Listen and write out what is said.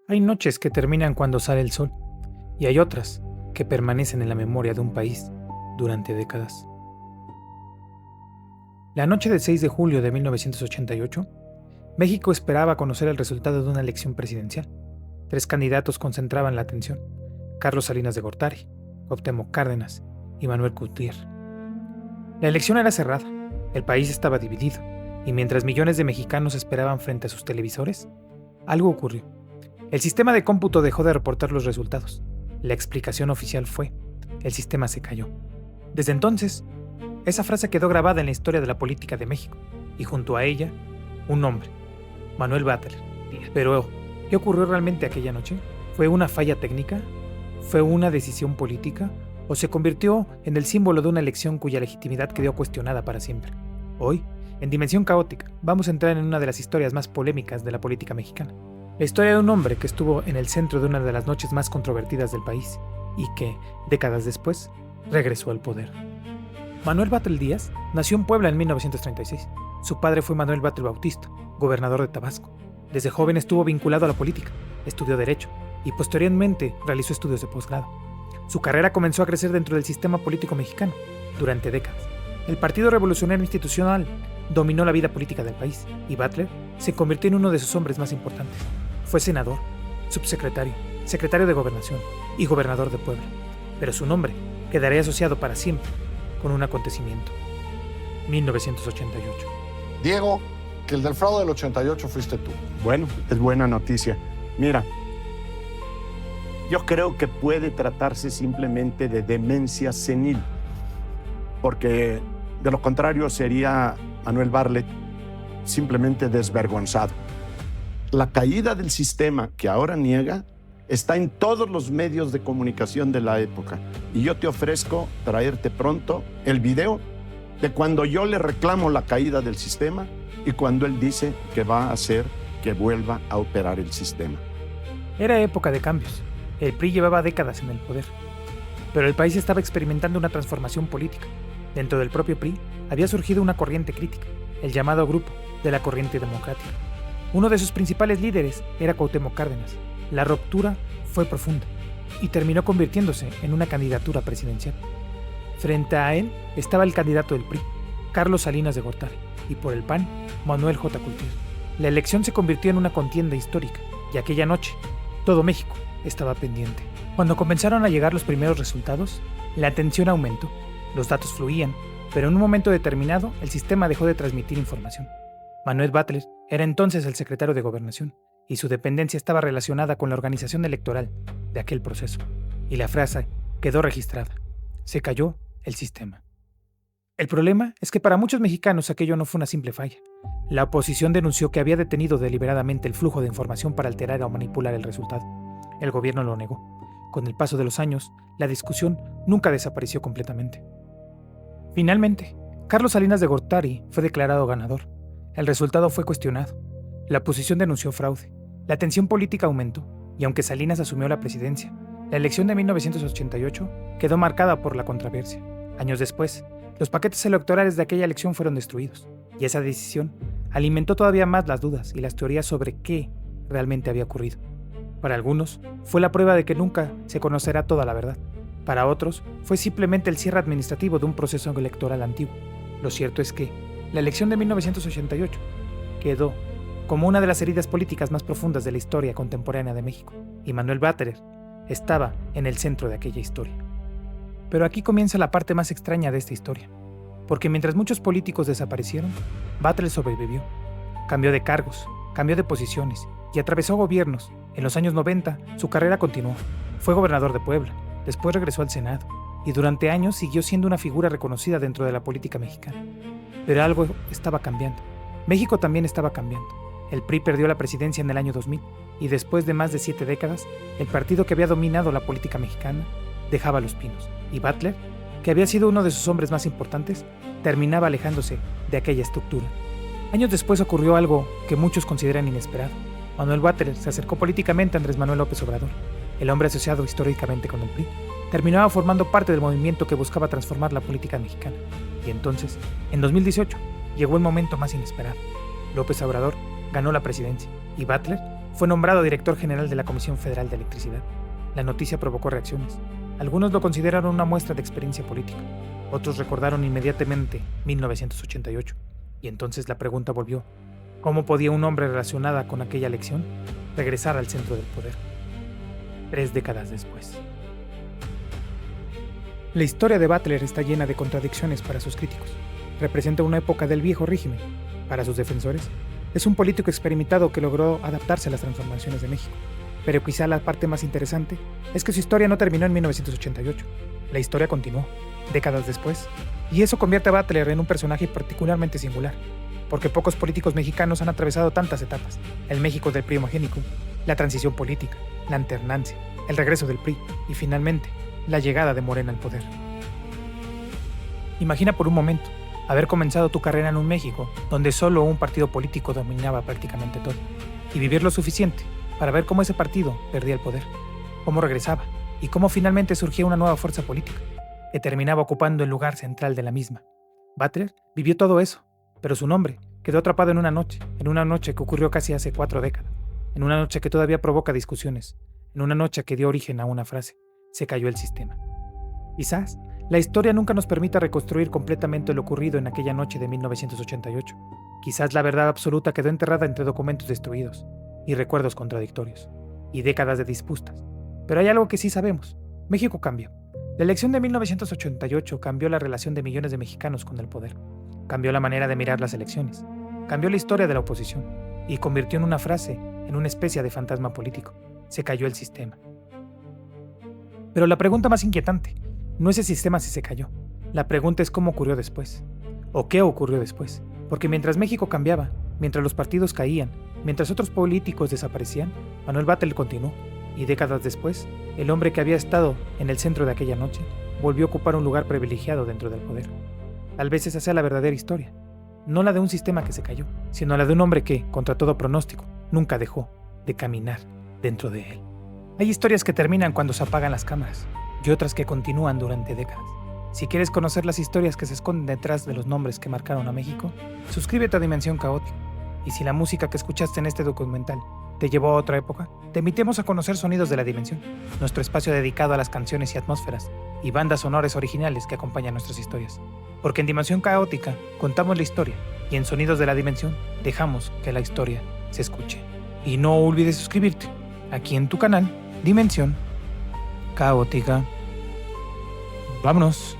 Hay noches que terminan cuando sale el sol y hay otras que permanecen en la memoria de un país durante décadas. La noche del 6 de julio de 1988, México esperaba conocer el resultado de una elección presidencial. Tres candidatos concentraban la atención: Carlos Salinas de Gortari, Cuauhtémoc Cárdenas y Manuel Gutiérrez. La elección era cerrada, el país estaba dividido, y mientras millones de mexicanos esperaban frente a sus televisores, algo ocurrió. El sistema de cómputo dejó de reportar los resultados. La explicación oficial fue: el sistema se cayó. Desde entonces, esa frase quedó grabada en la historia de la política de México, y junto a ella, un nombre: Manuel Bartlett. Pero, ¿qué ocurrió realmente aquella noche? ¿Fue una falla técnica? ¿Fue una decisión política? ¿O se convirtió en el símbolo de una elección cuya legitimidad quedó cuestionada para siempre? Hoy, en Dimensión Caótica, vamos a entrar en una de las historias más polémicas de la política mexicana. La historia de un hombre que estuvo en el centro de una de las noches más controvertidas del país y que, décadas después, regresó al poder. Manuel Bartlett Díaz nació en Puebla en 1936. Su padre fue Manuel Bartlett Bautista, gobernador de Tabasco. Desde joven estuvo vinculado a la política, estudió Derecho y posteriormente realizó estudios de posgrado. Su carrera comenzó a crecer dentro del sistema político mexicano durante décadas. El Partido Revolucionario Institucional dominó la vida política del país y Bartlett se convirtió en uno de sus hombres más importantes. Fue senador, subsecretario, secretario de Gobernación y gobernador de Puebla. Pero su nombre quedaría asociado para siempre con un acontecimiento: 1988. Diego, que el del fraude del 88 fuiste tú. Bueno, es buena noticia. Mira, yo creo que puede tratarse simplemente de demencia senil, porque de lo contrario sería Manuel Bartlett simplemente desvergonzado. La caída del sistema que ahora niega está en todos los medios de comunicación de la época, y yo te ofrezco traerte pronto el video de cuando yo le reclamo la caída del sistema y cuando él dice que va a hacer que vuelva a operar el sistema. Era época de cambios. El PRI llevaba décadas en el poder, pero el país estaba experimentando una transformación política. Dentro del propio PRI había surgido una corriente crítica, el llamado Grupo de la Corriente Democrática. Uno de sus principales líderes era Cuauhtémoc Cárdenas. La ruptura fue profunda y terminó convirtiéndose en una candidatura presidencial. Frente a él estaba el candidato del PRI, Carlos Salinas de Gortari, y por el PAN, Manuel J. Gutiérrez. La elección se convirtió en una contienda histórica, y aquella noche, todo México estaba pendiente. Cuando comenzaron a llegar los primeros resultados, la tensión aumentó, los datos fluían, pero en un momento determinado el sistema dejó de transmitir información. Manuel Bartlett era entonces el secretario de Gobernación, y su dependencia estaba relacionada con la organización electoral de aquel proceso. Y la frase quedó registrada: se cayó el sistema. El problema es que para muchos mexicanos aquello no fue una simple falla. La oposición denunció que había detenido deliberadamente el flujo de información para alterar o manipular el resultado. El gobierno lo negó. Con el paso de los años, la discusión nunca desapareció completamente. Finalmente, Carlos Salinas de Gortari fue declarado ganador. El resultado fue cuestionado. La oposición denunció fraude. La tensión política aumentó, y aunque Salinas asumió la presidencia, la elección de 1988 quedó marcada por la controversia. Años después, los paquetes electorales de aquella elección fueron destruidos, y esa decisión alimentó todavía más las dudas y las teorías sobre qué realmente había ocurrido. Para algunos, fue la prueba de que nunca se conocerá toda la verdad. Para otros, fue simplemente el cierre administrativo de un proceso electoral antiguo. Lo cierto es que la elección de 1988 quedó como una de las heridas políticas más profundas de la historia contemporánea de México, y Manuel Bartlett estaba en el centro de aquella historia. Pero aquí comienza la parte más extraña de esta historia, porque mientras muchos políticos desaparecieron, Bartlett sobrevivió. Cambió de cargos, cambió de posiciones y atravesó gobiernos. En los años 90, su carrera continuó. Fue gobernador de Puebla, después regresó al Senado, y durante años siguió siendo una figura reconocida dentro de la política mexicana. Pero algo estaba cambiando. México también estaba cambiando. El PRI perdió la presidencia en el año 2000, y después de más de 7 décadas, el partido que había dominado la política mexicana dejaba los pinos, y Bartlett, que había sido uno de sus hombres más importantes, terminaba alejándose de aquella estructura. Años después ocurrió algo que muchos consideran inesperado. Manuel Bartlett se acercó políticamente a Andrés Manuel López Obrador. El hombre asociado históricamente con el PRI terminaba formando parte del movimiento que buscaba transformar la política mexicana. Y entonces, en 2018, llegó el momento más inesperado. López Obrador ganó la presidencia y Bartlett Fue nombrado director general de la Comisión Federal de Electricidad. La noticia provocó reacciones. Algunos lo consideraron una muestra de experiencia política. Otros recordaron inmediatamente 1988. Y entonces la pregunta volvió: ¿cómo podía un hombre relacionado con aquella elección regresar al centro del poder? 3 décadas después. La historia de Butler está llena de contradicciones para sus críticos. Representa una época del viejo régimen. Para sus defensores, es un político experimentado que logró adaptarse a las transformaciones de México. Pero quizá la parte más interesante es que su historia no terminó en 1988. La historia continuó, décadas después, y eso convierte a Butler en un personaje particularmente singular, porque pocos políticos mexicanos han atravesado tantas etapas: el México del primogénico, la transición política, la alternancia, el regreso del PRI y finalmente la llegada de Morena al poder. Imagina por un momento haber comenzado tu carrera en un México donde solo un partido político dominaba prácticamente todo, y vivir lo suficiente para ver cómo ese partido perdía el poder, cómo regresaba y cómo finalmente surgía una nueva fuerza política que terminaba ocupando el lugar central de la misma. Butler vivió todo eso, pero su nombre quedó atrapado en una noche que ocurrió casi hace 4 décadas, en una noche que todavía provoca discusiones, en una noche que dio origen a una frase: se cayó el sistema. Quizás la historia nunca nos permita reconstruir completamente lo ocurrido en aquella noche de 1988. Quizás la verdad absoluta quedó enterrada entre documentos destruidos y recuerdos contradictorios y décadas de disputas. Pero hay algo que sí sabemos: México cambió. La elección de 1988 cambió la relación de millones de mexicanos con el poder, cambió la manera de mirar las elecciones, cambió la historia de la oposición y convirtió en una frase en una especie de fantasma político: se cayó el sistema. Pero la pregunta más inquietante no es el sistema si se cayó. La pregunta es cómo ocurrió después, o qué ocurrió después, porque mientras México cambiaba, mientras los partidos caían, mientras otros políticos desaparecían, Manuel Butler continuó, y décadas después, el hombre que había estado en el centro de aquella noche volvió a ocupar un lugar privilegiado dentro del poder. Tal vez esa sea la verdadera historia, no la de un sistema que se cayó, sino la de un hombre que, contra todo pronóstico, nunca dejó de caminar dentro de él. Hay historias que terminan cuando se apagan las cámaras, y otras que continúan durante décadas. Si quieres conocer las historias que se esconden detrás de los nombres que marcaron a México, suscríbete a Dimensión Caótica. Y si la música que escuchaste en este documental te llevó a otra época, te invitamos a conocer Sonidos de la Dimensión, nuestro espacio dedicado a las canciones y atmósferas y bandas sonoras originales que acompañan nuestras historias. Porque en Dimensión Caótica contamos la historia y en Sonidos de la Dimensión dejamos que la historia se escuche. Y no olvides suscribirte aquí en tu canal Dimensión Caótica. Vámonos.